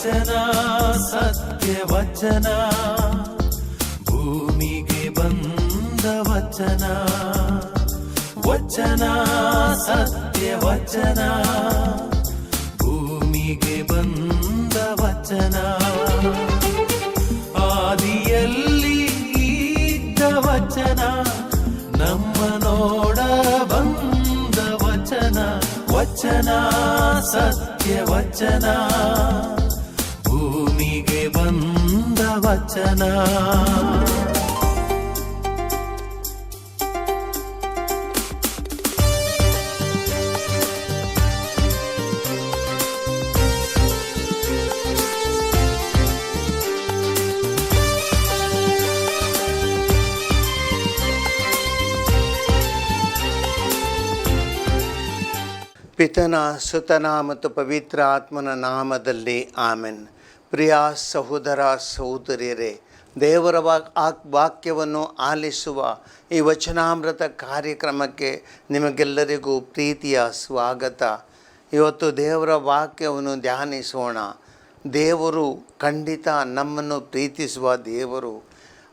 ವಚನ ಸತ್ಯ ವಚನ, ಭೂಮಿಗೆ ಬಂದ ವಚನ. ವಚನ ಸತ್ಯ ವಚನ, ಭೂಮಿಗೆ ಬಂದ ವಚನ. ಆದಿಯಲ್ಲಿ ಇದ್ದ ವಚನ, ನಮ್ಮ ನೋಡ ಬಂದ ವಚನ. ವಚನ ಸತ್ಯ ವಚನ, ಭೂಮಿಗೆ ಬಂದ ವಚನ. ಪಿತನ ಸುತನ ಮತ್ತು ಪವಿತ್ರ ಆತ್ಮನ ನಾಮದಲ್ಲಿ ಆಮೆನ್. ಪ್ರಿಯ ಸಹೋದರ ಸಹೋದರಿಯರೇ, ದೇವರ ವಾಕ್ಯವನ್ನು ಆಲಿಸುವ ಈ ವಚನಾಮೃತ ಕಾರ್ಯಕ್ರಮಕ್ಕೆ ನಿಮಗೆಲ್ಲರಿಗೂ ಪ್ರೀತಿಯ ಸ್ವಾಗತ. ಇವತ್ತು ದೇವರ ವಾಕ್ಯವನ್ನು ಧ್ಯಾನಿಸೋಣ. ದೇವರು ಖಂಡಿತ ನಮ್ಮನ್ನು ಪ್ರೀತಿಸುವ ದೇವರು.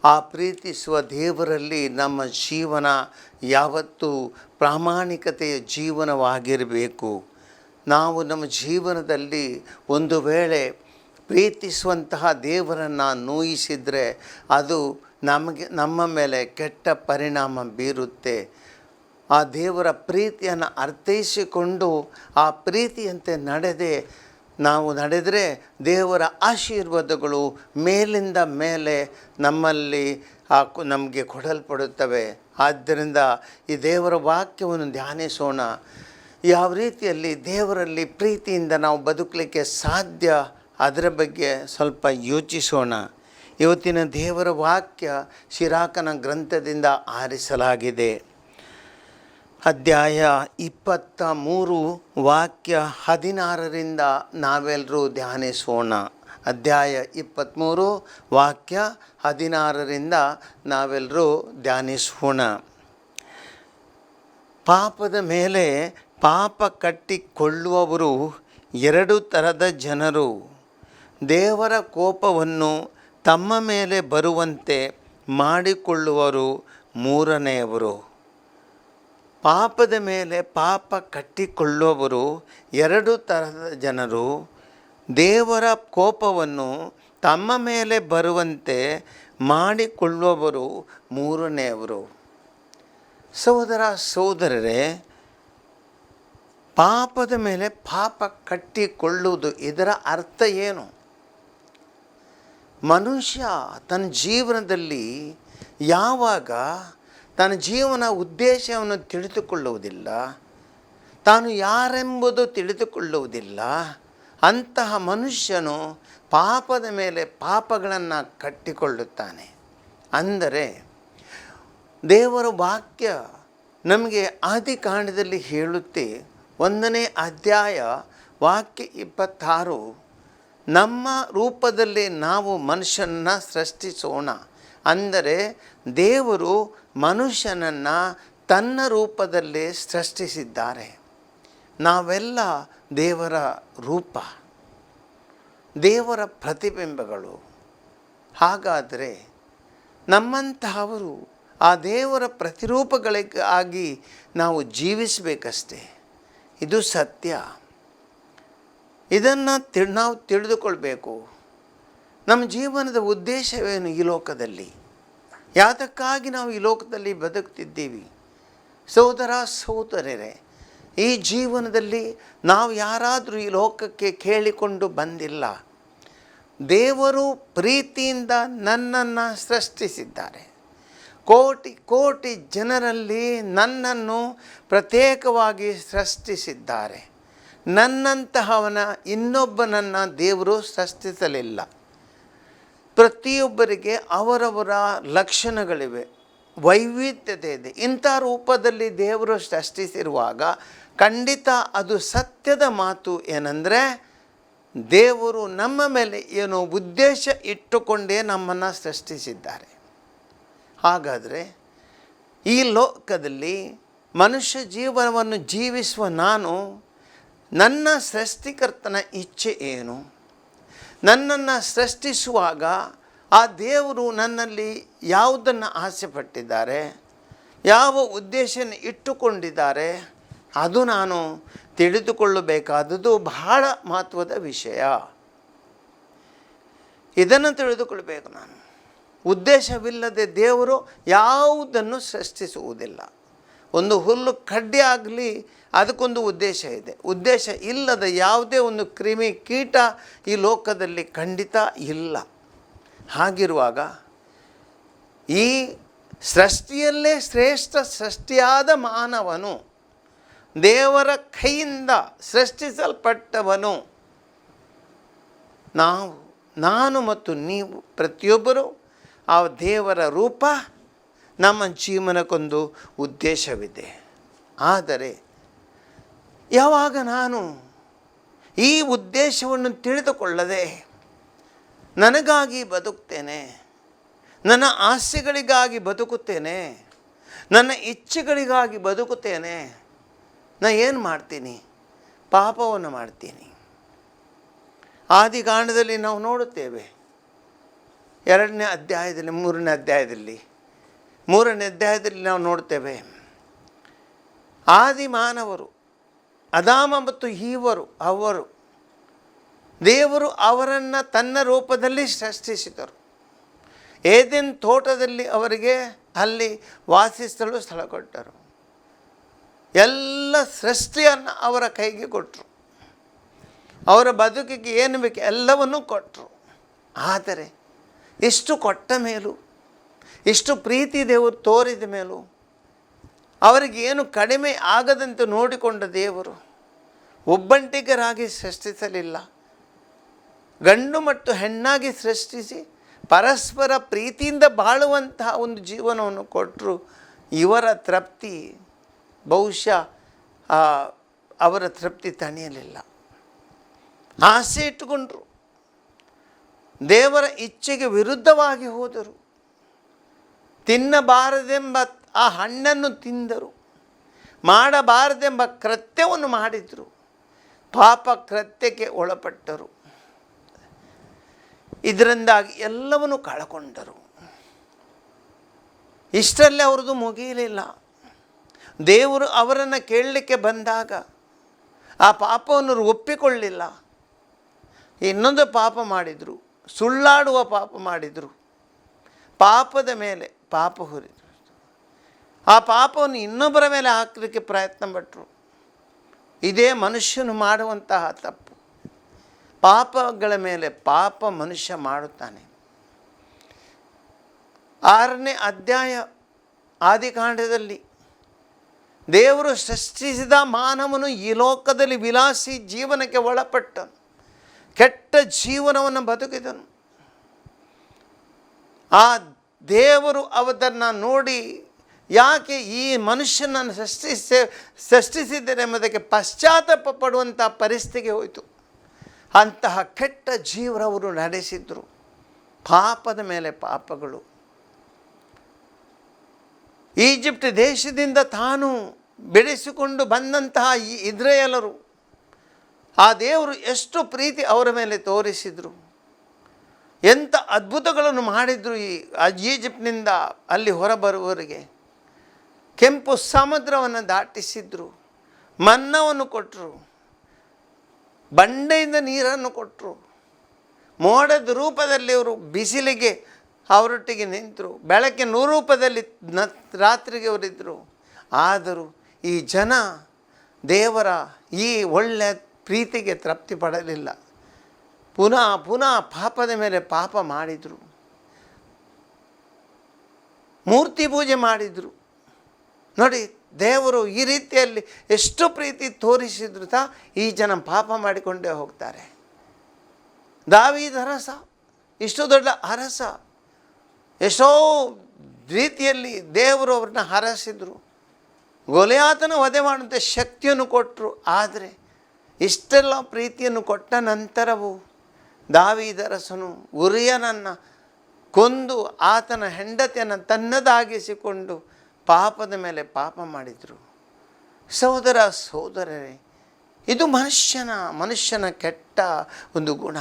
ಆ ಪ್ರೀತಿಸುವ ದೇವರಲ್ಲಿ ನಮ್ಮ ಜೀವನ ಯಾವತ್ತೂ ಪ್ರಾಮಾಣಿಕತೆಯ ಜೀವನವಾಗಿರಬೇಕು. ನಾವು ನಮ್ಮ ಜೀವನದಲ್ಲಿ ಒಂದು ವೇಳೆ ಪ್ರೀತಿಸುವಂತಹ ದೇವರನ್ನು ನೋಯಿಸಿದರೆ ಅದು ನಮ್ಮ ಮೇಲೆ ಕೆಟ್ಟ ಪರಿಣಾಮ ಬೀರುತ್ತೆ. ಆ ದೇವರ ಪ್ರೀತಿಯನ್ನು ಅರ್ಥೈಸಿಕೊಂಡು ಆ ಪ್ರೀತಿಯಂತೆ ನಡೆದರೆ ದೇವರ ಆಶೀರ್ವಾದಗಳು ಮೇಲಿಂದ ಮೇಲೆ ನಮಗೆ ಕೊಡಲ್ಪಡುತ್ತವೆ. ಆದ್ದರಿಂದ ಈ ದೇವರ ವಾಕ್ಯವನ್ನು ಧ್ಯಾನಿಸೋಣ. ಯಾವ ರೀತಿಯಲ್ಲಿ ದೇವರಲ್ಲಿ ಪ್ರೀತಿಯಿಂದ ನಾವು ಬದುಕಲಿಕ್ಕೆ ಸಾಧ್ಯ, ಅದರ ಬಗ್ಗೆ ಸ್ವಲ್ಪ ಯೋಚಿಸೋಣ. ಇವತ್ತಿನ ದೇವರ ವಾಕ್ಯ ಶಿರಾಕನ ಗ್ರಂಥದಿಂದ ಆರಿಸಲಾಗಿದೆ. ಅಧ್ಯಾಯ 23 ವಾಕ್ಯ 16ರಿಂದ ನಾವೆಲ್ಲರೂ ಧ್ಯಾನಿಸೋಣ. ಅಧ್ಯಾಯ 23 ವಾಕ್ಯ 16ರಿಂದ ನಾವೆಲ್ಲರೂ ಧ್ಯಾನಿಸೋಣ. ಪಾಪದ ಮೇಲೆ ಪಾಪ ಕಟ್ಟಿಕೊಳ್ಳುವವರು 2 ಥರದ ಜನರು. ದೇವರ ಕೋಪವನ್ನು ತಮ್ಮ ಮೇಲೆ ಬರುವಂತೆ ಮಾಡಿಕೊಳ್ಳುವರು 3ನೆಯವರು. ಪಾಪದ ಮೇಲೆ ಪಾಪ ಕಟ್ಟಿಕೊಳ್ಳುವವರು 2 ಥರದ ಜನರು. ದೇವರ ಕೋಪವನ್ನು ತಮ್ಮ ಮೇಲೆ ಬರುವಂತೆ ಮಾಡಿಕೊಳ್ಳುವವರು 3ನೆಯವರು. ಸಹೋದರ ಸಹೋದರರೇ, ಪಾಪದ ಮೇಲೆ ಪಾಪ ಕಟ್ಟಿಕೊಳ್ಳುವುದು, ಇದರ ಅರ್ಥ ಏನು? ಮನುಷ್ಯ ತನ್ನ ಜೀವನದಲ್ಲಿ ಯಾವಾಗ ತನ್ನ ಜೀವನ ಉದ್ದೇಶವನ್ನು ತಿಳಿದುಕೊಳ್ಳುವುದಿಲ್ಲ, ತಾನು ಯಾರೆಂಬುದು ತಿಳಿದುಕೊಳ್ಳುವುದಿಲ್ಲ, ಅಂತಹ ಮನುಷ್ಯನು ಪಾಪದ ಮೇಲೆ ಪಾಪಗಳನ್ನು ಕಟ್ಟಿಕೊಳ್ಳುತ್ತಾನೆ. ಅಂದರೆ ದೇವರ ವಾಕ್ಯ ನಮಗೆ ಆದಿಕಾಂಡದಲ್ಲಿ ಹೇಳುತ್ತೆ, 1ನೇ ಅಧ್ಯಾಯ ವಾಕ್ಯ 26, ನಮ್ಮ ರೂಪದಲ್ಲಿ ನಾವು ಮನುಷ್ಯನನ್ನು ಸೃಷ್ಟಿಸೋಣ. ಅಂದರೆ ದೇವರು ಮನುಷ್ಯನನ್ನು ತನ್ನ ರೂಪದಲ್ಲಿ ಸೃಷ್ಟಿಸಿದ್ದಾರೆ. ನಾವೆಲ್ಲ ದೇವರ ರೂಪ, ದೇವರ ಪ್ರತಿಬಿಂಬಗಳು. ಹಾಗಾದರೆ ನಮ್ಮಂತಹವರು ಆ ದೇವರ ಪ್ರತಿರೂಪಗಳಿಗಾಗಿ ನಾವು ಜೀವಿಸಬೇಕಷ್ಟೇ. ಇದು ಸತ್ಯ. ಇದನ್ನು ನಾವು ತಿಳಿದುಕೊಳ್ಬೇಕು. ನಮ್ಮ ಜೀವನದ ಉದ್ದೇಶವೇನು ಈ ಲೋಕದಲ್ಲಿ? ಯಾತಕ್ಕಾಗಿ ನಾವು ಈ ಲೋಕದಲ್ಲಿ ಬದುಕ್ತಿದ್ದೀವಿ? ಸಹೋದರ ಸಹೋದರರೇ, ಈ ಜೀವನದಲ್ಲಿ ನಾವು ಯಾರಾದರೂ ಈ ಲೋಕಕ್ಕೆ ಕೇಳಿಕೊಂಡು ಬಂದಿಲ್ಲ. ದೇವರು ಪ್ರೀತಿಯಿಂದ ನನ್ನನ್ನು ಸೃಷ್ಟಿಸಿದ್ದಾರೆ. ಕೋಟಿ ಕೋಟಿ ಜನರಲ್ಲಿ ನನ್ನನ್ನು ಪ್ರತ್ಯೇಕವಾಗಿ ಸೃಷ್ಟಿಸಿದ್ದಾರೆ. ನನ್ನಂತಹವನ ಇನ್ನೊಬ್ಬನನ್ನು ದೇವರು ಸೃಷ್ಟಿಸಲಿಲ್ಲ. ಪ್ರತಿಯೊಬ್ಬರಿಗೆ ಅವರವರ ಲಕ್ಷಣಗಳಿವೆ, ವೈವಿಧ್ಯತೆ ಇದೆ. ಇಂಥ ರೂಪದಲ್ಲಿ ದೇವರು ಸೃಷ್ಟಿಸಿರುವಾಗ ಖಂಡಿತ ಅದು ಸತ್ಯದ ಮಾತು. ಏನಂದರೆ ದೇವರು ನಮ್ಮ ಮೇಲೆ ಏನೋ ಉದ್ದೇಶ ಇಟ್ಟುಕೊಂಡೇ ನಮ್ಮನ್ನು ಸೃಷ್ಟಿಸಿದ್ದಾರೆ. ಹಾಗಾದರೆ ಈ ಲೋಕದಲ್ಲಿ ಮನುಷ್ಯ ಜೀವನವನ್ನು ಜೀವಿಸುವ ನನ್ನ ಸೃಷ್ಟಿಕರ್ತನ ಇಚ್ಛೆ ಏನು? ನನ್ನನ್ನು ಸೃಷ್ಟಿಸುವಾಗ ಆ ದೇವರು ನನ್ನಲ್ಲಿ ಯಾವುದನ್ನು ಆಸೆ ಪಟ್ಟಿದ್ದಾರೆ, ಯಾವ ಉದ್ದೇಶನ ಇಟ್ಟುಕೊಂಡಿದ್ದಾರೆ, ಅದು ನಾನು ತಿಳಿದುಕೊಳ್ಳಬೇಕಾದದ್ದು ಬಹಳ ಮಹತ್ವದ ವಿಷಯ. ಇದನ್ನು ತಿಳಿದುಕೊಳ್ಬೇಕು ನಾನು. ಉದ್ದೇಶವಿಲ್ಲದೆ ದೇವರು ಯಾವುದನ್ನು ಸೃಷ್ಟಿಸುವುದಿಲ್ಲ. ಒಂದು ಹುಲ್ಲು ಕಡ್ಡಿ ಆಗಲಿ ಅದಕ್ಕೊಂದು ಉದ್ದೇಶ ಇದೆ. ಉದ್ದೇಶ ಇಲ್ಲದ ಯಾವುದೇ ಒಂದು ಕ್ರಿಮಿ ಕೀಟ ಈ ಲೋಕದಲ್ಲಿ ಖಂಡಿತ ಇಲ್ಲ. ಹಾಗಿರುವಾಗ ಈ ಸೃಷ್ಟಿಯಲ್ಲೇ ಶ್ರೇಷ್ಠ ಸೃಷ್ಟಿಯಾದ ಮಾನವನು, ದೇವರ ಕೈಯಿಂದ ಸೃಷ್ಟಿಸಲ್ಪಟ್ಟವನು, ನಾನು ಮತ್ತು ನೀವು ಪ್ರತಿಯೊಬ್ಬರು ಆ ದೇವರ ರೂಪ. ನಮ್ಮ ಜೀವನಕ್ಕೊಂದು ಉದ್ದೇಶವಿದೆ. ಆದರೆ ಯಾವಾಗ ನಾನು ಈ ಉದ್ದೇಶವನ್ನು ತಿಳಿದುಕೊಳ್ಳದೆ ನನಗಾಗಿ ಬದುಕ್ತೇನೆ, ನನ್ನ ಆಸೆಗಳಿಗಾಗಿ ಬದುಕುತ್ತೇನೆ, ನನ್ನ ಇಚ್ಛೆಗಳಿಗಾಗಿ ಬದುಕುತ್ತೇನೆ, ನಾನು ಏನು ಮಾಡ್ತೀನಿ? ಪಾಪವನ್ನು ಮಾಡ್ತೀನಿ. ಆದಿಕಾಂಡದಲ್ಲಿ ನಾವು ನೋಡುತ್ತೇವೆ, 2ನೇ ಅಧ್ಯಾಯದಲ್ಲಿ 3ನೇ ಅಧ್ಯಾಯದಲ್ಲಿ ನಾವು ನೋಡ್ತೇವೆ. ಆದಿ ಮಾನವರು ಅದಾಮ ಮತ್ತು ಈವರು, ದೇವರು ಅವರನ್ನು ತನ್ನ ರೂಪದಲ್ಲಿ ಸೃಷ್ಟಿಸಿದರು. ಏದೆನ್ ತೋಟದಲ್ಲಿ ಅವರಿಗೆ ಅಲ್ಲಿ ವಾಸಿಸಲು ಸ್ಥಳ ಕೊಟ್ಟರು. ಎಲ್ಲ ಸೃಷ್ಟಿಯನ್ನು ಅವರ ಕೈಗೆ ಕೊಟ್ಟರು. ಅವರ ಬದುಕಿಗೆ ಏನು ಬೇಕು ಎಲ್ಲವನ್ನೂ ಕೊಟ್ಟರು. ಆದರೆ ಇಷ್ಟು ಕೊಟ್ಟ ಮೇಲೂ, ಇಷ್ಟು ಪ್ರೀತಿ ದೇವರು ತೋರಿದ ಮೇಲೂ ಅವರಿಗೇನು ಕಡಿಮೆ ಆಗದಂತೆ ನೋಡಿಕೊಂಡ ದೇವರು ಒಬ್ಬಂಟಿಗರಾಗಿ ಸೃಷ್ಟಿಸಲಿಲ್ಲ. ಗಂಡು ಮತ್ತು ಹೆಣ್ಣಾಗಿ ಸೃಷ್ಟಿಸಿ ಪರಸ್ಪರ ಪ್ರೀತಿಯಿಂದ ಬಾಳುವಂತಹ ಒಂದು ಜೀವನವನ್ನು ಕೊಟ್ಟರು. ಇವರ ತೃಪ್ತಿ ಬಹುಶಃ ಅವರ ತೃಪ್ತಿ ತಣಿಯಲಿಲ್ಲ. ಆಸೆ ಇಟ್ಟುಕೊಂಡರು, ದೇವರ ಇಚ್ಛೆಗೆ ವಿರುದ್ಧವಾಗಿ ಹೋದರು. ತಿನ್ನಬಾರದೆಂಬ ಆ ಹಣ್ಣನ್ನು ತಿಂದರು. ಮಾಡಬಾರದೆಂಬ ಕೃತ್ಯವನ್ನು ಮಾಡಿದರು. ಪಾಪ ಕೃತ್ಯಕ್ಕೆ ಒಳಪಟ್ಟರು. ಇದರಿಂದಾಗಿ ಎಲ್ಲವನ್ನು ಕಳಕೊಂಡರು. ಇಷ್ಟರಲ್ಲೇ ಅವ್ರದ್ದು ಮುಗಿಯಲಿಲ್ಲ. ದೇವರು ಅವರನ್ನು ಕೇಳಲಿಕ್ಕೆ ಬಂದಾಗ ಆ ಪಾಪವನ್ನು ಒಪ್ಪಿಕೊಳ್ಳಿಲ್ಲ. ಇನ್ನೊಂದು ಪಾಪ ಮಾಡಿದರು, ಸುಳ್ಳಾಡುವ ಪಾಪ ಮಾಡಿದರು. ಪಾಪದ ಮೇಲೆ ಪಾಪ ಹೊರಿದರು. ಆ ಪಾಪವನ್ನು ಇನ್ನೊಬ್ಬರ ಮೇಲೆ ಹಾಕಲಿಕ್ಕೆ ಪ್ರಯತ್ನ ಪಟ್ಟರು. ಇದೇ ಮನುಷ್ಯನು ಮಾಡುವಂತಹ ತಪ್ಪು. ಪಾಪಗಳ ಮೇಲೆ ಪಾಪ ಮನುಷ್ಯ ಮಾಡುತ್ತಾನೆ. 6ನೇ ಅಧ್ಯಾಯ ಆದಿಕಾಂಡದಲ್ಲಿ ದೇವರು ಸೃಷ್ಟಿಸಿದ ಮಾನವನು ಈ ಲೋಕದಲ್ಲಿ ವಿಲಾಸಿ ಜೀವನಕ್ಕೆ ಒಳಪಟ್ಟನು. ಕೆಟ್ಟ ಜೀವನವನ್ನು ಬದುಕಿದನು. ಆ ದೇವರು ಅವರನ್ನು ನೋಡಿ ಯಾಕೆ ಈ ಮನುಷ್ಯನನ್ನು ಸೃಷ್ಟಿಸಿದ್ದೇನೆ ಎಂಬುದಕ್ಕೆ ಪಶ್ಚಾತ್ತಾಪ ಪಡುವಂಥ ಪರಿಸ್ಥಿತಿಗೆ ಹೋಯಿತು. ಅಂತಹ ಕೆಟ್ಟ ಜೀವನವರು ನಡೆಸಿದರು. ಪಾಪದ ಮೇಲೆ ಪಾಪಗಳು. ಈಜಿಪ್ಟ್ ದೇಶದಿಂದ ತಾನು ಬೆಳೆಸಿಕೊಂಡು ಬಂದಂತಹ ಈ ಇಸ್ರಾಯೇಲರು, ಆ ದೇವರು ಎಷ್ಟು ಪ್ರೀತಿ ಅವರ ಮೇಲೆ ತೋರಿಸಿದರು, ಎಂಥ ಅದ್ಭುತಗಳನ್ನು ಮಾಡಿದರು. ಈಜಿಪ್ಟ್ನಿಂದ ಅಲ್ಲಿ ಹೊರಬರುವವರಿಗೆ ಕೆಂಪು ಸಮುದ್ರವನ್ನು ದಾಟಿಸಿದ್ರು, ಮನ್ನವನ್ನು ಕೊಟ್ಟರು, ಬಂಡೆಯಿಂದ ನೀರನ್ನು ಕೊಟ್ಟರು, ಮೋಡದ ರೂಪದಲ್ಲಿ ಅವರು ಬಿಸಿಲಿಗೆ ಅವರೊಟ್ಟಿಗೆ ನಿಂತರು, ಬೆಳಕಿನ ರೂಪದಲ್ಲಿ ರಾತ್ರಿಗೆ ಅವರಿದ್ದರು. ಆದರೂ ಈ ಜನ ದೇವರ ಈ ಒಳ್ಳೆಯ ಪ್ರೀತಿಗೆ ತೃಪ್ತಿ ಪಡಲಿಲ್ಲ. ಪುನಃ ಪಾಪದ ಮೇಲೆ ಪಾಪ ಮಾಡಿದರು. ಮೂರ್ತಿ ಪೂಜೆ ಮಾಡಿದರು. ನೋಡಿ, ದೇವರು ಈ ರೀತಿಯಲ್ಲಿ ಎಷ್ಟು ಪ್ರೀತಿ ತೋರಿಸಿದ್ರು ಈ ಜನ ಪಾಪ ಮಾಡಿಕೊಂಡೇ ಹೋಗ್ತಾರೆ. ದಾವೀದ ಅರಸ, ಇಷ್ಟು ದೊಡ್ಡ ಅರಸ, ಎಷ್ಟೋ ರೀತಿಯಲ್ಲಿ ದೇವರು ಅವ್ರನ್ನ ಹರಸಿದರು. ಗೊಲಿಯಾತನ ವಧೆ ಮಾಡುವಂಥ ಶಕ್ತಿಯನ್ನು ಕೊಟ್ಟರು. ಆದರೆ ಇಷ್ಟೆಲ್ಲ ಪ್ರೀತಿಯನ್ನು ಕೊಟ್ಟ ನಂತರವೂ ದಾವೀದ ಅರಸನು ಉರಿಯನನ್ನು ಕೊಂದು ಆತನ ಹೆಂಡತಿಯನ್ನು ತನ್ನದಾಗಿಸಿಕೊಂಡು ಪಾಪದ ಮೇಲೆ ಪಾಪ ಮಾಡಿದರು. ಸಹೋದರರೇ, ಇದು ಮನುಷ್ಯನ ಕೆಟ್ಟ ಒಂದು ಗುಣ.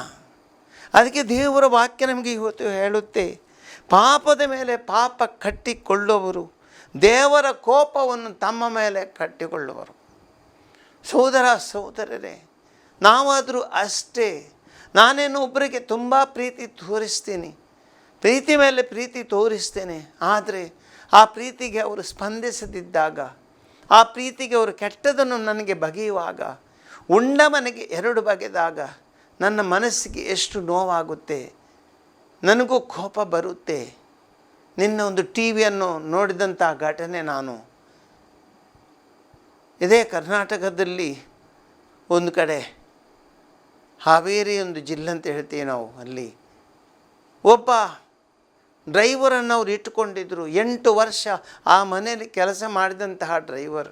ಅದಕ್ಕೆ ದೇವರ ವಾಕ್ಯ ನಮಗೆ ಇವತ್ತು ಹೇಳುತ್ತೆ, ಪಾಪದ ಮೇಲೆ ಪಾಪ ಕಟ್ಟಿಕೊಳ್ಳುವವರು ದೇವರ ಕೋಪವನ್ನು ತಮ್ಮ ಮೇಲೆ ಕಟ್ಟಿಕೊಳ್ಳುವರು. ಸೋದರ ಸೋದರರೇ, ನಾವಾದರೂ ಅಷ್ಟೇ. ನಾನೇನು ಒಬ್ಬರಿಗೆ ತುಂಬ ಪ್ರೀತಿ ತೋರಿಸ್ತೀನಿ, ಪ್ರೀತಿ ಮೇಲೆ ಪ್ರೀತಿ ತೋರಿಸ್ತೇನೆ. ಆದರೆ ಆ ಪ್ರೀತಿಗೆ ಅವರು ಸ್ಪಂದಿಸದಿದ್ದಾಗ, ಆ ಪ್ರೀತಿಗೆ ಅವರು ಕೆಟ್ಟದನ್ನು ನನಗೆ ಬಗೆಯುವಾಗ, ಉಂಡ ಮನೆಗೆ ಎರಡು ಬಗೆದಾಗ ನನ್ನ ಮನಸ್ಸಿಗೆ ಎಷ್ಟು ನೋವಾಗುತ್ತೆ, ನನಗೂ ಕೋಪ ಬರುತ್ತೆ. ನಿನ್ನ ಒಂದು ಟಿ ವಿಯನ್ನು ನೋಡಿದಂಥ ಘಟನೆ ನಾನು ಇದೇ ಕರ್ನಾಟಕದಲ್ಲಿ ಒಂದು ಕಡೆ ಹಾವೇರಿ ಒಂದು ಜಿಲ್ಲೆ ಅಂತ ಹೇಳ್ತೀವಿ ನಾವು, ಅಲ್ಲಿ ಒಬ್ಬ ಡ್ರೈವರನ್ನು ಅವ್ರು ಇಟ್ಟುಕೊಂಡಿದ್ದರು. 8 ವರ್ಷ ಆ ಮನೆಯಲ್ಲಿ ಕೆಲಸ ಮಾಡಿದಂತಹ ಡ್ರೈವರ್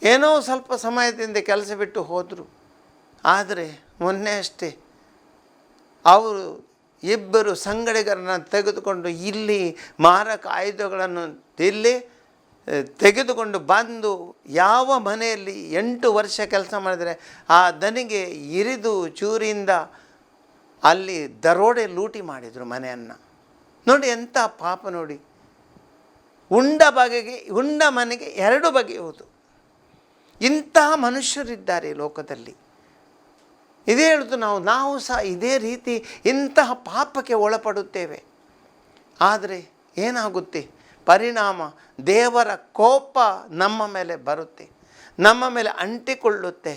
ಏನೋ ಸ್ವಲ್ಪ ಸಮಯದಿಂದ ಕೆಲಸ ಬಿಟ್ಟು ಹೋದರು. ಆದರೆ ಮೊನ್ನೆ ಅಷ್ಟೇ ಅವರು ಇಬ್ಬರು ಸಂಗಡಿಗರನ್ನು ತೆಗೆದುಕೊಂಡು ಇಲ್ಲಿ ಮಾರಕ ಆಯುಧಗಳನ್ನು ಇಲ್ಲಿ ತೆಗೆದುಕೊಂಡು ಬಂದು ಯಾವ ಮನೆಯಲ್ಲಿ 8 ವರ್ಷ ಕೆಲಸ ಮಾಡಿದರೆ ಆ ದನಿಗೆ ಇರಿದು ಚೂರಿಯಿಂದ ಅಲ್ಲಿ ದರೋಡೆ ಲೂಟಿ ಮಾಡಿದರು ಮನೆಯನ್ನು. ನೋಡಿ ಎಂಥ ಪಾಪ ನೋಡಿ. ಉಂಡ ಮನೆಗೆ ಎರಡು ಬಗೆಯುವುದು. ಇಂತಹ ಮನುಷ್ಯರಿದ್ದಾರೆ ಲೋಕದಲ್ಲಿ. ಇದೇ ಹೇಳುವುದು, ನಾವು ಸಹ ಇದೇ ರೀತಿ ಇಂತಹ ಪಾಪಕ್ಕೆ ಒಳಪಡುತ್ತೇವೆ. ಆದರೆ ಏನಾಗುತ್ತೆ ಪರಿಣಾಮ? ದೇವರ ಕೋಪ ನಮ್ಮ ಮೇಲೆ ಬರುತ್ತೆ, ನಮ್ಮ ಮೇಲೆ ಅಂಟಿಕೊಳ್ಳುತ್ತೆ.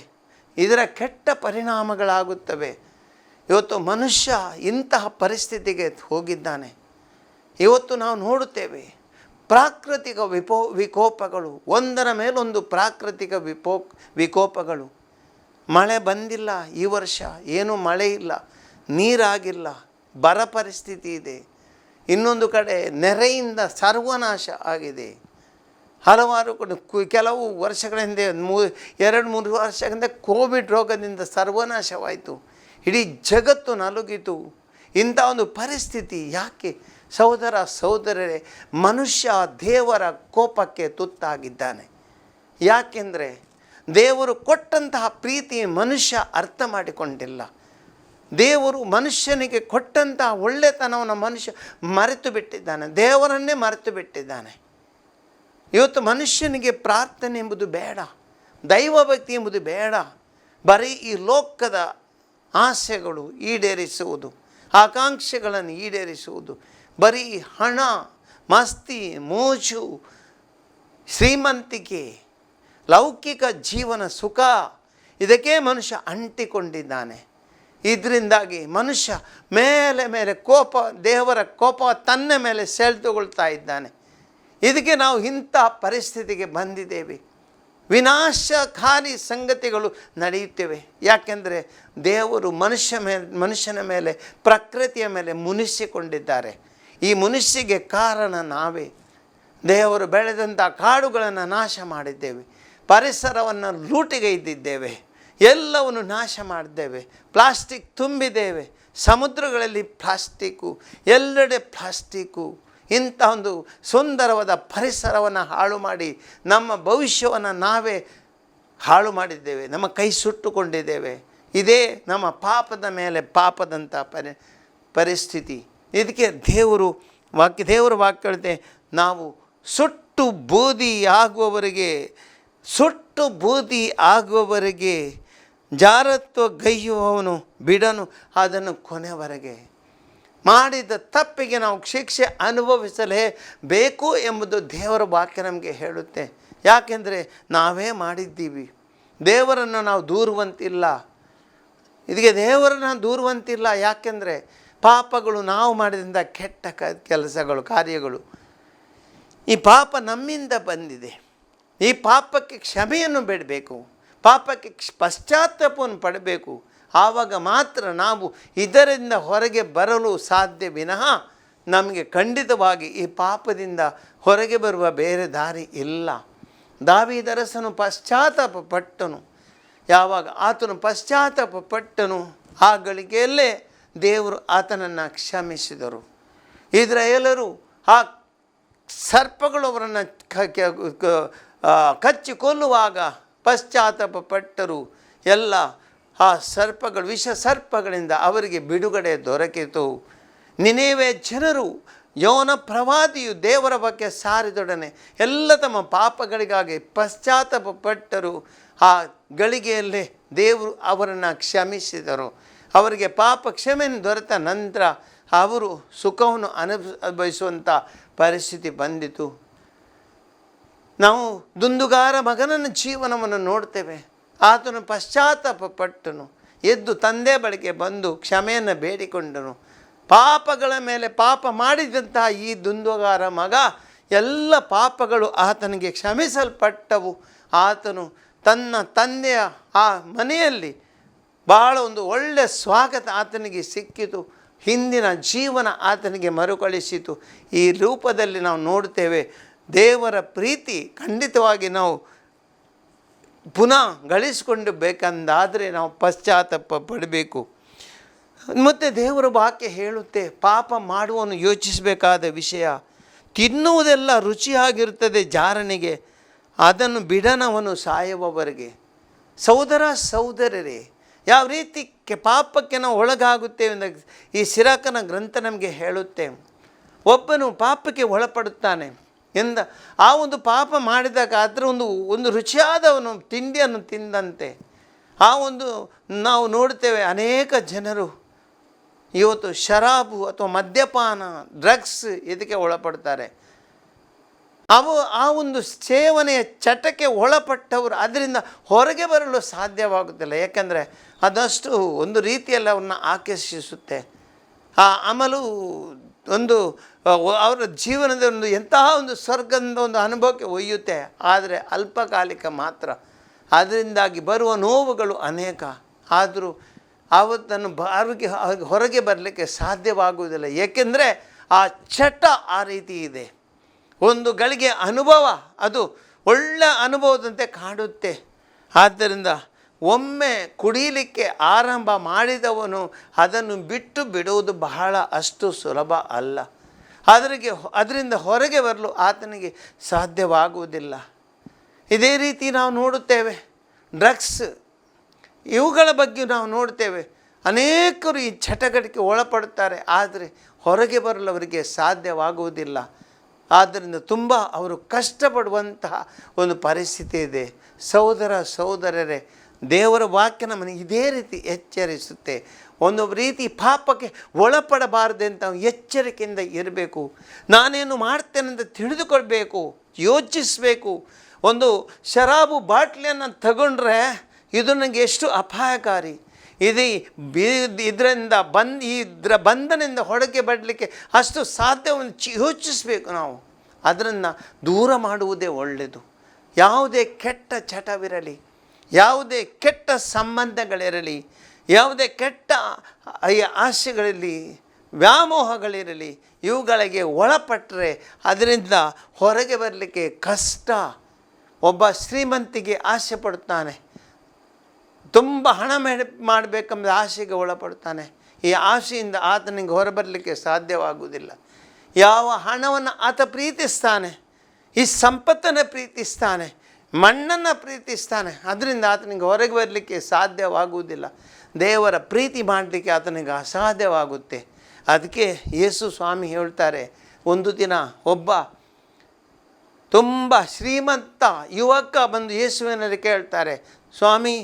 ಇದರ ಕೆಟ್ಟ ಪರಿಣಾಮಗಳಾಗುತ್ತವೆ. ಇವತ್ತು ಮನುಷ್ಯ ಇಂತಹ ಪರಿಸ್ಥಿತಿಗೆ ಹೋಗಿದ್ದಾನೆ. ಇವತ್ತು ನಾವು ನೋಡುತ್ತೇವೆ ಪ್ರಾಕೃತಿಕ ವಿಕೋಪಗಳು, ಒಂದರ ಮೇಲೊಂದು ಪ್ರಾಕೃತಿಕ ವಿಕೋಪಗಳು. ಮಳೆ ಬಂದಿಲ್ಲ ಈ ವರ್ಷ, ಏನೂ ಮಳೆ ಇಲ್ಲ, ನೀರಾಗಿಲ್ಲ, ಬರ ಪರಿಸ್ಥಿತಿ ಇದೆ. ಇನ್ನೊಂದು ಕಡೆ ನೆರೆಯಿಂದ ಸರ್ವನಾಶ ಆಗಿದೆ. ಹಲವಾರು ಕೆಲವು ವರ್ಷಗಳ ಹಿಂದೆ 2-3 ವರ್ಷಗಳಿಂದ ಕೋವಿಡ್ ರೋಗದಿಂದ ಸರ್ವನಾಶವಾಯಿತು. ಇಡೀ ಜಗತ್ತು ನಲುಗಿತು. ಇಂಥ ಒಂದು ಪರಿಸ್ಥಿತಿ ಯಾಕೆ? ಸಹೋದರ ಸಹೋದರರೇ, ಮನುಷ್ಯ ದೇವರ ಕೋಪಕ್ಕೆ ತುತ್ತಾಗಿದ್ದಾನೆ. ಯಾಕೆಂದರೆ ದೇವರು ಕೊಟ್ಟಂತಹ ಪ್ರೀತಿ ಮನುಷ್ಯ ಅರ್ಥ ಮಾಡಿಕೊಂಡಿಲ್ಲ. ದೇವರು ಮನುಷ್ಯನಿಗೆ ಕೊಟ್ಟಂತಹ ಒಳ್ಳೆತನವನ್ನು ಮನುಷ್ಯ ಮರೆತು ಬಿಟ್ಟಿದ್ದಾನೆ, ದೇವರನ್ನೇ ಮರೆತು ಬಿಟ್ಟಿದ್ದಾನೆ. ಇವತ್ತು ಮನುಷ್ಯನಿಗೆ ಪ್ರಾರ್ಥನೆ ಎಂಬುದು ಬೇಡ, ದೈವಭಕ್ತಿ ಎಂಬುದು ಬೇಡ. ಬರೀ ಈ ಲೋಕದ ಆಸೆಗಳು ಈಡೇರಿಸುವುದು, ಆಕಾಂಕ್ಷೆಗಳನ್ನು ಈಡೇರಿಸುವುದು, ಬರೀ ಹಣ, ಮಸ್ತಿ, ಮೋಜು, ಶ್ರೀಮಂತಿಕೆ, ಲೌಕಿಕ ಜೀವನ ಸುಖ, ಇದಕ್ಕೆ ಮನುಷ್ಯ ಅಂಟಿಕೊಂಡಿದ್ದಾನೆ. ಇದರಿಂದಾಗಿ ಮನುಷ್ಯ ಮೇಲೆ ಕೋಪ, ದೇವರ ಕೋಪ ತನ್ನ ಮೇಲೆ ಸೆಳೆದುಕೊಳ್ತಾ ಇದ್ದಾನೆ. ಇದಕ್ಕೆ ನಾವು ಇಂಥ ಪರಿಸ್ಥಿತಿಗೆ ಬಂದಿದ್ದೇವೆ. ವಿನಾಶಕಾರಿ ಸಂಗತಿಗಳು ನಡೆಯುತ್ತವೆ. ಯಾಕೆಂದರೆ ದೇವರು ಮನುಷ್ಯನ ಮೇಲೆ ಪ್ರಕೃತಿಯ ಮೇಲೆ ಮುನಿಸಿಕೊಂಡಿದ್ದಾರೆ. ಈ ಮುನಿಸಿಗೆ ಕಾರಣ ನಾವೇ. ದೇವರು ಬೆಳೆದಂಥ ಕಾಡುಗಳನ್ನು ನಾಶ ಮಾಡಿದ್ದೇವೆ, ಪರಿಸರವನ್ನು ಲೂಟಿಗೈದಿದ್ದೇವೆ, ಎಲ್ಲವನ್ನು ನಾಶ ಮಾಡಿದ್ದೇವೆ, ಪ್ಲಾಸ್ಟಿಕ್ ತುಂಬಿದ್ದೇವೆ, ಸಮುದ್ರಗಳಲ್ಲಿ ಪ್ಲಾಸ್ಟಿಕ್ಕು, ಎಲ್ಲೆಡೆ ಪ್ಲಾಸ್ಟಿಕ್ಕು. ಇಂಥ ಒಂದು ಸುಂದರವಾದ ಪರಿಸರವನ್ನು ಹಾಳು ಮಾಡಿ ನಮ್ಮ ಭವಿಷ್ಯವನ್ನು ನಾವೇ ಹಾಳು ಮಾಡಿದ್ದೇವೆ, ನಮ್ಮ ಕೈ ಸುಟ್ಟುಕೊಂಡಿದ್ದೇವೆ. ಇದೇ ನಮ್ಮ ಪಾಪದ ಮೇಲೆ ಪಾಪದಂಥ ಪರಿಸ್ಥಿತಿ. ಇದಕ್ಕೆ ದೇವರ ವಾಕ್ಯ ಹೇಳುತ್ತೆ, ನಾವು ಸುಟ್ಟು ಬೂದಿ ಆಗುವವರೆಗೆ ಜಾರತ್ವ ಗೈಯುವವನು ಬಿಡನು ಅದನ್ನು ಕೊನೆವರೆಗೆ. ಮಾಡಿದ ತಪ್ಪಿಗೆ ನಾವು ಶಿಕ್ಷೆ ಅನುಭವಿಸಲೇಬೇಕು ಎಂಬುದು ದೇವರ ವಾಕ್ಯ ನಮಗೆ ಹೇಳುತ್ತೆ. ಯಾಕೆಂದರೆ ನಾವೇ ಮಾಡಿದ್ದೀವಿ, ದೇವರನ್ನು ನಾವು ದೂರುವಂತಿಲ್ಲ. ಇದಕ್ಕೆ ದೇವರನ್ನು ದೂರುವಂತಿಲ್ಲ. ಯಾಕೆಂದರೆ ಪಾಪಗಳು ನಾವು ಮಾಡಿದಿಂದ ಕೆಟ್ಟ ಕೆಲಸಗಳು, ಕಾರ್ಯಗಳು. ಈ ಪಾಪ ನಮ್ಮಿಂದ ಬಂದಿದೆ. ಈ ಪಾಪಕ್ಕೆ ಕ್ಷಮೆಯನ್ನು ಬೇಡಬೇಕು, ಪಾಪಕ್ಕೆ ಪಶ್ಚಾತ್ತಾಪವನ್ನು ಪಡಬೇಕು. ಆವಾಗ ಮಾತ್ರ ನಾವು ಇದರಿಂದ ಹೊರಗೆ ಬರಲು ಸಾಧ್ಯ. ವಿನಃ ನಮಗೆ ಖಂಡಿತವಾಗಿ ಈ ಪಾಪದಿಂದ ಹೊರಗೆ ಬರುವ ಬೇರೆ ದಾರಿ ಇಲ್ಲ. ದಾವೀದರಸನು ಪಶ್ಚಾತ್ತಾಪ ಪಟ್ಟನು. ಯಾವಾಗ ಆತನು ಪಶ್ಚಾತ್ತಾಪ ಪಟ್ಟನು, ಆ ಗಳಿಗೆಯಲ್ಲೇ ದೇವರು ಆತನನ್ನು ಕ್ಷಮಿಸಿದರು. ಇಸ್ರಾಯೇಲರು ಆ ಸರ್ಪಗಳು ಅವರನ್ನು ಕಚ್ಚಿ ಕೊಲ್ಲುವಾಗ ಪಶ್ಚಾತ್ತಾಪ ಪಟ್ಟರು. ಎಲ್ಲ ಆ ಸರ್ಪಗಳು ವಿಷ ಸರ್ಪಗಳಿಂದ ಅವರಿಗೆ ಬಿಡುಗಡೆ ದೊರಕಿತು. ನಿನೆವೆ ಜನರು ಯೋನ ಪ್ರವಾದಿಯು ದೇವರ ಬಗ್ಗೆ ಸಾರಿದೊಡನೆ ಎಲ್ಲ ತಮ್ಮ ಪಾಪಗಳಿಗಾಗಿ ಪಶ್ಚಾತ್ತಾಪ ಪಟ್ಟರು. ಆ ಗಳಿಗೆಯಲ್ಲೇ ದೇವರು ಅವರನ್ನು ಕ್ಷಮಿಸಿದರು. ಅವರಿಗೆ ಪಾಪ ಕ್ಷಮೆಯನ್ನು ದೊರೆತ ನಂತರ ಅವರು ಸುಖವನ್ನು ಅನುಭವಿಸುವಂಥ ಪರಿಸ್ಥಿತಿ ಬಂದಿತು. ನಾವು ದುಂದುಗಾರ ಮಗನನ್ನ ಜೀವನವನ್ನು ನೋಡ್ತೇವೆ. ಆತನು ಪಶ್ಚಾತ್ತಾಪ ಪಟ್ಟನು, ಎದ್ದು ತಂದೆ ಬಳಿಗೆ ಬಂದು ಕ್ಷಮೆಯನ್ನು ಬೇಡಿಕೊಂಡನು. ಪಾಪಗಳ ಮೇಲೆ ಪಾಪ ಮಾಡಿದಂತಹ ಈ ದುಂದುಗಾರ ಮಗ ಎಲ್ಲ ಪಾಪಗಳು ಆತನಿಗೆ ಕ್ಷಮಿಸಲ್ಪಟ್ಟವು. ಆತನು ತನ್ನ ತಂದೆಯ ಆ ಮನೆಯಲ್ಲಿ ಭಾಳ ಒಂದು ಒಳ್ಳೆಯ ಸ್ವಾಗತ ಆತನಿಗೆ ಸಿಕ್ಕಿತು. ಹಿಂದಿನ ಜೀವನ ಆತನಿಗೆ ಮರುಕಳಿಸಿತು. ಈ ರೂಪದಲ್ಲಿ ನಾವು ನೋಡ್ತೇವೆ. ದೇವರ ಪ್ರೀತಿ ಖಂಡಿತವಾಗಿ ನಾವು ಪುನಃ ಗಳಿಸಿಕೊಂಡು ಬೇಕಂದಾದರೆ ನಾವು ಪಶ್ಚಾತ್ತಾಪ ಪಡಬೇಕು. ಮತ್ತು ದೇವರ ವಾಕ್ಯ ಹೇಳುತ್ತೆ, ಪಾಪ ಮಾಡುವನು ಯೋಚಿಸಬೇಕಾದ ವಿಷಯ, ತಿನ್ನುವುದೆಲ್ಲ ರುಚಿಯಾಗಿರುತ್ತದೆ ಜಾರನಿಗೆ, ಅದನ್ನು ಬಿಡನವನು ಸಾಯುವವರೆಗೆ. ಸಹೋದರ ಸಹೋದರರೇ, ಯಾವ ರೀತಿ ಪಾಪಕ್ಕೆ ನಾವು ಒಳಗಾಗುತ್ತೇವೆ ಅಂತ ಈ ಸಿರಾಕನ ಗ್ರಂಥ ನಮಗೆ ಹೇಳುತ್ತೆ. ಒಬ್ಬನು ಪಾಪಕ್ಕೆ ಒಳಪಡುತ್ತಾನೆ ಎಂದ ಆ ಒಂದು ಪಾಪ ಮಾಡಿದಾಗ ಅದರ ಒಂದು ರುಚಿಯಾದವನು ತಿಂಡಿಯನ್ನು ತಿಂದಂತೆ. ಆ ಒಂದು ನಾವು ನೋಡ್ತೇವೆ ಅನೇಕ ಜನರು ಇವತ್ತು ಶರಾಬು ಅಥವಾ ಮದ್ಯಪಾನ, ಡ್ರಗ್ಸ್ ಇದಕ್ಕೆ ಒಳಪಡ್ತಾರೆ. ಆ ಒಂದು ಸೇವನೆಯ ಚಟಕ್ಕೆ ಒಳಪಟ್ಟವರು ಅದರಿಂದ ಹೊರಗೆ ಬರಲು ಸಾಧ್ಯವಾಗುತ್ತಿಲ್ಲ. ಯಾಕೆಂದರೆ ಅದಷ್ಟು ಒಂದು ರೀತಿಯಲ್ಲಿ ಅವನ್ನ ಆಕರ್ಷಿಸುತ್ತೆ. ಆ ಅಮಲು ಒಂದು ಅವರ ಜೀವನದ ಎಂತಹ ಒಂದು ಸ್ವರ್ಗದ ಒಂದು ಅನುಭವಕ್ಕೆ ಒಯ್ಯುತ್ತೆ, ಆದರೆ ಅಲ್ಪಕಾಲಿಕ ಮಾತ್ರ. ಅದರಿಂದಾಗಿ ಬರುವ ನೋವುಗಳು ಅನೇಕ. ಆದರೂ ಆವತ್ತನ್ನು ಹೊರಗೆ ಬರಲಿಕ್ಕೆ ಸಾಧ್ಯವಾಗುವುದಿಲ್ಲ. ಏಕೆಂದರೆ ಆ ಚಟ ಆ ರೀತಿ ಇದೆ. ಒಂದು ಗಳಿಗೆ ಅನುಭವ ಅದು ಒಳ್ಳೆಯ ಅನುಭವದಂತೆ ಕಾಡುತ್ತೆ. ಆದ್ದರಿಂದ ಒಮ್ಮೆ ಕುಡಿಯಲಿಕ್ಕೆ ಆರಂಭ ಮಾಡಿದವನು ಅದನ್ನು ಬಿಟ್ಟು ಬಿಡುವುದು ಬಹಳ ಅಷ್ಟು ಸುಲಭ ಅಲ್ಲ. ಅದರಿಂದ ಹೊರಗೆ ಬರಲು ಆತನಿಗೆ ಸಾಧ್ಯವಾಗುವುದಿಲ್ಲ. ಇದೇ ರೀತಿ ನಾವು ನೋಡುತ್ತೇವೆ. ಡ್ರಗ್ಸ್ ಇವುಗಳ ಬಗ್ಗೆ ನಾವು ನೋಡ್ತೇವೆ. ಅನೇಕರು ಈ ಚಟಗಳಿಗೆ ಒಳಪಡುತ್ತಾರೆ, ಆದರೆ ಹೊರಗೆ ಬರಲು ಅವರಿಗೆ ಸಾಧ್ಯವಾಗುವುದಿಲ್ಲ. ಆದ್ದರಿಂದ ತುಂಬ ಅವರು ಕಷ್ಟಪಡುವಂತಹ ಒಂದು ಪರಿಸ್ಥಿತಿ ಇದೆ. ಸಹೋದರ ಸಹೋದರರೇ, ದೇವರ ವಾಕ್ಯ ನಮ್ಮನ್ನು ಇದೇ ರೀತಿ ಎಚ್ಚರಿಸುತ್ತೆ. ಒಂದು ರೀತಿ ಪಾಪಕ್ಕೆ ಒಳಪಡಬಾರದೆ ಅಂತ ನಾವು ಎಚ್ಚರಿಕೆಯಿಂದ ಇರಬೇಕು. ನಾನೇನು ಮಾಡ್ತೇನೆ ಅಂತ ತಿಳಿದುಕೊಳ್ಬೇಕು, ಯೋಚಿಸಬೇಕು. ಒಂದು ಶರಾಬು ಬಾಟ್ಲಿಯನ್ನು ತಗೊಂಡ್ರೆ ಇದು ನನಗೆ ಎಷ್ಟು ಅಪಾಯಕಾರಿ, ಇದರಿಂದ ಇದರ ಬಂಧನದಿಂದ ಹೊರಗೆ ಬರಲಿಕ್ಕೆ ಅಷ್ಟು ಸಾಧ್ಯವನ್ನು ಯೋಚಿಸಬೇಕು. ನಾವು ಅದನ್ನು ದೂರ ಮಾಡುವುದೇ ಒಳ್ಳೆಯದು. ಯಾವುದೇ ಕೆಟ್ಟ ಚಟವಿರಲಿ, ಯಾವುದೇ ಕೆಟ್ಟ ಸಂಬಂಧಗಳಿರಲಿ, ಯಾವುದೇ ಕೆಟ್ಟ ಆಸೆಗಳಿರಲಿ, ವ್ಯಾಮೋಹಗಳಿರಲಿ, ಇವುಗಳಿಗೆ ಒಳಪಟ್ಟರೆ ಅದರಿಂದ ಹೊರಗೆ ಬರಲಿಕ್ಕೆ ಕಷ್ಟ. ಒಬ್ಬ ಶ್ರೀಮಂತಿಗೆ ಆಸೆ ಪಡುತ್ತಾನೆ, ತುಂಬ ಹಣ ಮಾಡಬೇಕೆಂಬ ಆಸೆಗೆ ಒಳಪಡ್ತಾನೆ. ಈ ಆಸೆಯಿಂದ ಆತನಿಗೆ ಹೊರಬರಲಿಕ್ಕೆ ಸಾಧ್ಯವಾಗುವುದಿಲ್ಲ. ಯಾವ ಹಣವನ್ನು ಆತ ಪ್ರೀತಿಸ್ತಾನೆ, ಈ ಸಂಪತ್ತನ್ನು ಪ್ರೀತಿಸ್ತಾನೆ, ಮಣ್ಣನ್ನು ಪ್ರೀತಿಸ್ತಾನೆ, ಅದರಿಂದ ಆತನಿಗೆ ಹೊರಗೆ ಬರಲಿಕ್ಕೆ ಸಾಧ್ಯವಾಗುವುದಿಲ್ಲ. ದೇವರ ಪ್ರೀತಿ ಮಾಡಲಿಕ್ಕೆ ಆತನಿಗೆ ಅಸಾಧ್ಯವಾಗುತ್ತೆ. ಅದಕ್ಕೆ ಯೇಸು ಸ್ವಾಮಿ ಹೇಳ್ತಾರೆ, ಒಂದು ದಿನ ಒಬ್ಬ ತುಂಬ ಶ್ರೀಮಂತ ಯುವಕ ಬಂದು ಯೇಸುವಿನಲ್ಲಿ ಕೇಳ್ತಾರೆ, ಸ್ವಾಮಿ,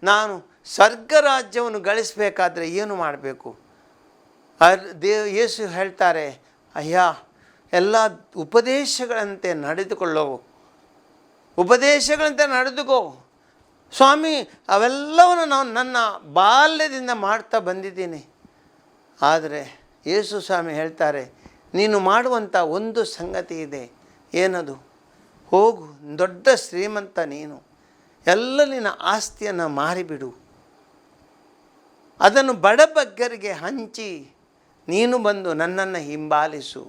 ನಾನು ಸ್ವರ್ಗ ರಾಜ್ಯವನ್ನು ಗಳಿಸಬೇಕಾದ್ರೆ ಏನು ಮಾಡಬೇಕು? ಯೇಸು ಹೇಳ್ತಾರೆ, ಅಯ್ಯ, ಎಲ್ಲ ಉಪದೇಶಗಳಂತೆ ನಡೆದುಕೋ ಸ್ವಾಮಿ. ಅವೆಲ್ಲವನ್ನು ನಾನು ನನ್ನ ಬಾಲ್ಯದಿಂದ ಮಾಡ್ತಾ ಬಂದಿದ್ದೀನಿ. ಆದರೆ ಯೇಸು ಸ್ವಾಮಿ ಹೇಳ್ತಾರೆ, ನೀನು ಮಾಡುವಂಥ ಒಂದು ಸಂಗತಿ ಇದೆ. ಏನದು? ಹೋಗು, ದೊಡ್ಡ ಶ್ರೀಮಂತ ನೀನು, ಎಲ್ಲ ನಿನ್ನ ಆಸ್ತಿಯನ್ನು ಮಾರಿಬಿಡು, ಅದನ್ನು ಬಡಬಗ್ಗರಿಗೆ ಹಂಚಿ ನೀನು ಬಂದು ನನ್ನನ್ನು ಹಿಂಬಾಲಿಸು.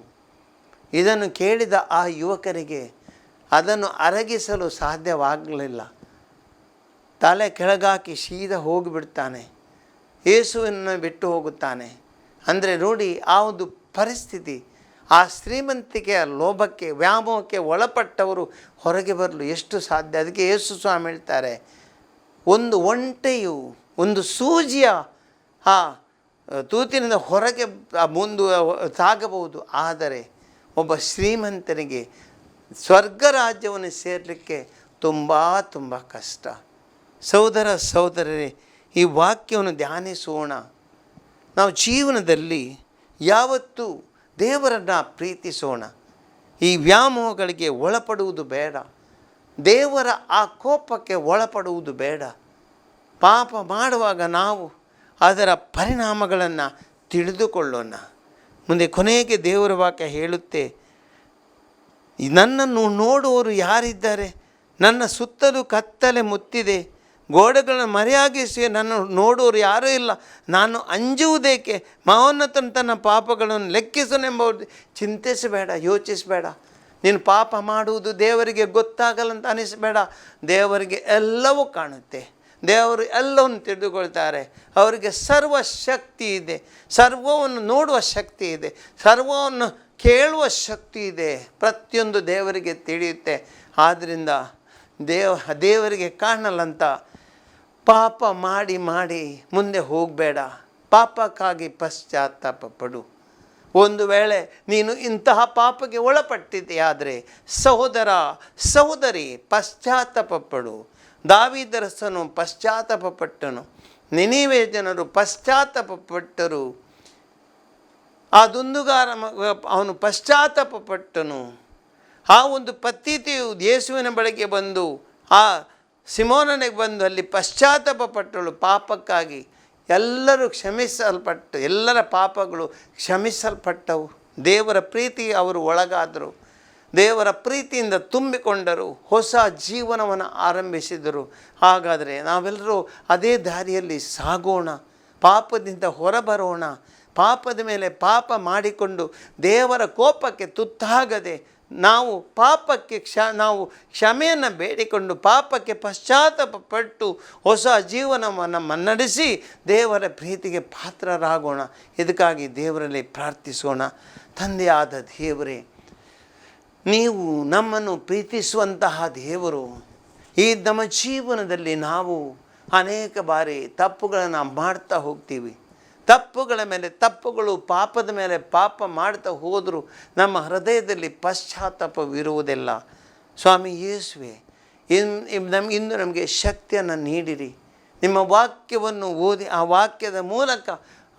ಇದನ್ನು ಕೇಳಿದ ಆ ಯುವಕನಿಗೆ ಅದನ್ನು ಅರಗಿಸಲು ಸಾಧ್ಯವಾಗಲಿಲ್ಲ. ತಲೆ ಕೆಳಗಾಕಿ ಸೀದಾ ಹೋಗಿಬಿಡ್ತಾನೆ, ಯೇಸುವನ್ನು ಬಿಟ್ಟು ಹೋಗುತ್ತಾನೆ. ಅಂದರೆ ನೋಡಿ, ಆ ಒಂದು ಪರಿಸ್ಥಿತಿ, ಆ ಶ್ರೀಮಂತಿಕೆಯ ಲೋಭಕ್ಕೆ ವ್ಯಾಮೋಹಕ್ಕೆ ಒಳಪಟ್ಟವರು ಹೊರಗೆ ಬರಲು ಎಷ್ಟು ಸಾಧ್ಯ? ಅದಕ್ಕೆ ಯೇಸು ಸ್ವಾಮಿ ಹೇಳ್ತಾರೆ, ಒಂದು ಒಂಟೆಯು ಒಂದು ಸೂಜಿಯ ಆ ತೂತಿನಿಂದ ಹೊರಗೆ ಮುಂದೆ ಸಾಗಬಹುದು. ಆದರೆ ಒಬ್ಬ ಶ್ರೀಮಂತನಿಗೆ ಸ್ವರ್ಗ ರಾಜ್ಯವನ್ನು ಸೇರಲಿಕ್ಕೆ ತುಂಬ ಕಷ್ಟ. ಸಹೋದರ ಸಹೋದರರೇ, ಈ ವಾಕ್ಯವನ್ನು ಧ್ಯಾನಿಸೋಣ. ನಾವು ಜೀವನದಲ್ಲಿ ಯಾವತ್ತೂ ದೇವರನ್ನು ಪ್ರೀತಿಸೋಣ. ಈ ವ್ಯಾಮೋಹಗಳಿಗೆ ಒಳಪಡುವುದು ಬೇಡ. ದೇವರ ಆ ಕೋಪಕ್ಕೆ ಒಳಪಡುವುದು ಬೇಡ. ಪಾಪ ಮಾಡುವಾಗ ನಾವು ಅದರ ಪರಿಣಾಮಗಳನ್ನು ತಿಳಿದುಕೊಳ್ಳೋಣ. ಮುಂದೆ ಕೊನೆಗೆ ದೇವರ ವಾಕ್ಯ ಹೇಳುತ್ತೆ, ನನ್ನನ್ನು ನೋಡುವವರು ಯಾರಿದ್ದಾರೆ? ನನ್ನ ಸುತ್ತಲೂ ಕತ್ತಲೆ ಮುತ್ತಿದೆ, ಗೋಡೆಗಳನ್ನು ಮರೆಯಾಗಿಸಿ ನನ್ನ ನೋಡುವವರು ಯಾರೂ ಇಲ್ಲ. ನಾನು ಅಂಜುವುದೇಕೆ? ಮಹೋನ್ನತನು ತನ್ನ ಪಾಪಗಳನ್ನು ಲೆಕ್ಕಿಸನೆಂಬುದು. ಚಿಂತಿಸಬೇಡ, ಯೋಚಿಸಬೇಡ. ನೀನು ಪಾಪ ಮಾಡುವುದು ದೇವರಿಗೆ ಗೊತ್ತಾಗಲ್ಲ ಅಂತ ಅನಿಸಬೇಡ. ದೇವರಿಗೆ ಎಲ್ಲವೂ ಕಾಣುತ್ತೆ. ದೇವರು ಎಲ್ಲವನ್ನು ತಿಳಿದುಕೊಳ್ತಾರೆ. ಅವರಿಗೆ ಸರ್ವಶಕ್ತಿ ಇದೆ, ಸರ್ವವನ್ನು ನೋಡುವ ಶಕ್ತಿ ಇದೆ, ಸರ್ವವನ್ನು ಕೇಳುವ ಶಕ್ತಿ ಇದೆ. ಪ್ರತಿಯೊಂದು ದೇವರಿಗೆ ತಿಳಿಯುತ್ತೆ. ಆದ್ದರಿಂದ ದೇವರಿಗೆ ಕಾಣಲ್ಲಂತ ಪಾಪ ಮಾಡಿ ಮುಂದೆ ಹೋಗಬೇಡ. ಪಾಪಕ್ಕಾಗಿ ಪಶ್ಚಾತ್ತಾಪ ಪಡು. ಒಂದು ವೇಳೆ ನೀನು ಇಂತಹ ಪಾಪಕ್ಕೆ ಒಳಪಟ್ಟಿದೆಯಾದರೆ ಸಹೋದರ ಸಹೋದರಿ ಪಶ್ಚಾತ್ತಾಪ ಪಡು. ದಾವೀದರಸನು ಪಶ್ಚಾತ್ತಾಪ ಪಟ್ಟನು, ನಿನೆವೆ ಜನರು ಪಶ್ಚಾತ್ತಾಪ ಪಟ್ಟರು. ಆ ದುಂದುಗಾರ ಅವನು ಪಶ್ಚಾತ್ತಾಪ ಪಟ್ಟನು. ಆ ಒಂದು ಪತ್ತಿತೆಯು ಯೇಸುವಿನ ಬಳಿಗೆ ಬಂದು ಆ ಸಿಮೋನನಿಗೆ ಬಂದು ಅಲ್ಲಿ ಪಶ್ಚಾತ್ತಾಪ ಪಟ್ಟಳು ಪಾಪಕ್ಕಾಗಿ. ಎಲ್ಲರೂ ಕ್ಷಮಿಸಲ್ಪಟ್ಟು ಎಲ್ಲರ ಪಾಪಗಳು ಕ್ಷಮಿಸಲ್ಪಟ್ಟವು. ದೇವರ ಪ್ರೀತಿಗೆ ಅವರು ಒಳಗಾದರು. ದೇವರ ಪ್ರೀತಿಯಿಂದ ತುಂಬಿಕೊಂಡರು. ಹೊಸ ಜೀವನವನ್ನು ಆರಂಭಿಸಿದರು. ಹಾಗಾದರೆ ನಾವೆಲ್ಲರೂ ಅದೇ ದಾರಿಯಲ್ಲಿ ಸಾಗೋಣ. ಪಾಪದಿಂದ ಹೊರಬರೋಣ. ಪಾಪದ ಮೇಲೆ ಪಾಪ ಮಾಡಿಕೊಂಡು ದೇವರ ಕೋಪಕ್ಕೆ ತುತ್ತಾಗದೆ ನಾವು ಪಾಪಕ್ಕೆ ನಾವು ಕ್ಷಮೆಯನ್ನು ಬೇಡಿಕೊಂಡು ಪಾಪಕ್ಕೆ ಪಶ್ಚಾತ್ತಾಪ ಪಟ್ಟು ಹೊಸ ಜೀವನವನ್ನು ಮುನ್ನಡೆಸಿ ದೇವರ ಪ್ರೀತಿಗೆ ಪಾತ್ರರಾಗೋಣ. ಇದಕ್ಕಾಗಿ ದೇವರಲ್ಲಿ ಪ್ರಾರ್ಥಿಸೋಣ. ತಂದೆಯಾದ ದೇವರೇ, ನೀವು ನಮ್ಮನ್ನು ಪ್ರೀತಿಸುವಂತಹ ದೇವರು. ಈ ನಮ್ಮ ಜೀವನದಲ್ಲಿ ನಾವು ಅನೇಕ ಬಾರಿ ತಪ್ಪುಗಳನ್ನು ಮಾಡ್ತಾ ಹೋಗ್ತೀವಿ. ತಪ್ಪುಗಳ ಮೇಲೆ ತಪ್ಪುಗಳು, ಪಾಪದ ಮೇಲೆ ಪಾಪ ಮಾಡ್ತಾ ಹೋದರೂ ನಮ್ಮ ಹೃದಯದಲ್ಲಿ ಪಶ್ಚಾತ್ತಾಪವಿರುವುದಿಲ್ಲ. ಸ್ವಾಮಿ ಯೇಸುವೆ, ಇಂದು ನಮಗೆ ಶಕ್ತಿಯನ್ನು ನೀಡಿರಿ. ನಿಮ್ಮ ವಾಕ್ಯವನ್ನು ಓದಿ ಆ ವಾಕ್ಯದ ಮೂಲಕ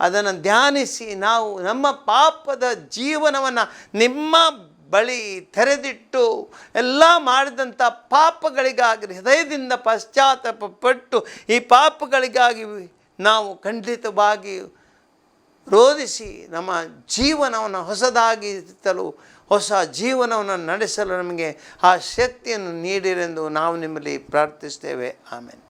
ಅದನ್ನು ಧ್ಯಾನಿಸಿ ನಾವು ನಮ್ಮ ಪಾಪದ ಜೀವನವನ್ನು ನಿಮ್ಮ ಬಳಿ ತೆರೆದಿಟ್ಟು ಎಲ್ಲ ಮಾಡಿದಂಥ ಪಾಪಗಳಿಗಾಗಿ ಹೃದಯದಿಂದ ಪಶ್ಚಾತ್ತಾಪ ಪಟ್ಟು ಈ ಪಾಪಗಳಿಗಾಗಿ ನಾವು ಖಂಡಿತವಾಗಿ ರೋಧಿಸಿ ನಮ್ಮ ಜೀವನವನ್ನು ಹೊಸದಾಗಿಸಲು ಹೊಸ ಜೀವನವನ್ನು ನಡೆಸಲು ನಮಗೆ ಆ ಶಕ್ತಿಯನ್ನು ನೀಡಿರೆಂದು ನಾವು ನಿಮ್ಮಲ್ಲಿ ಪ್ರಾರ್ಥಿಸ್ತೇವೆ. ಆಮೇಲೆ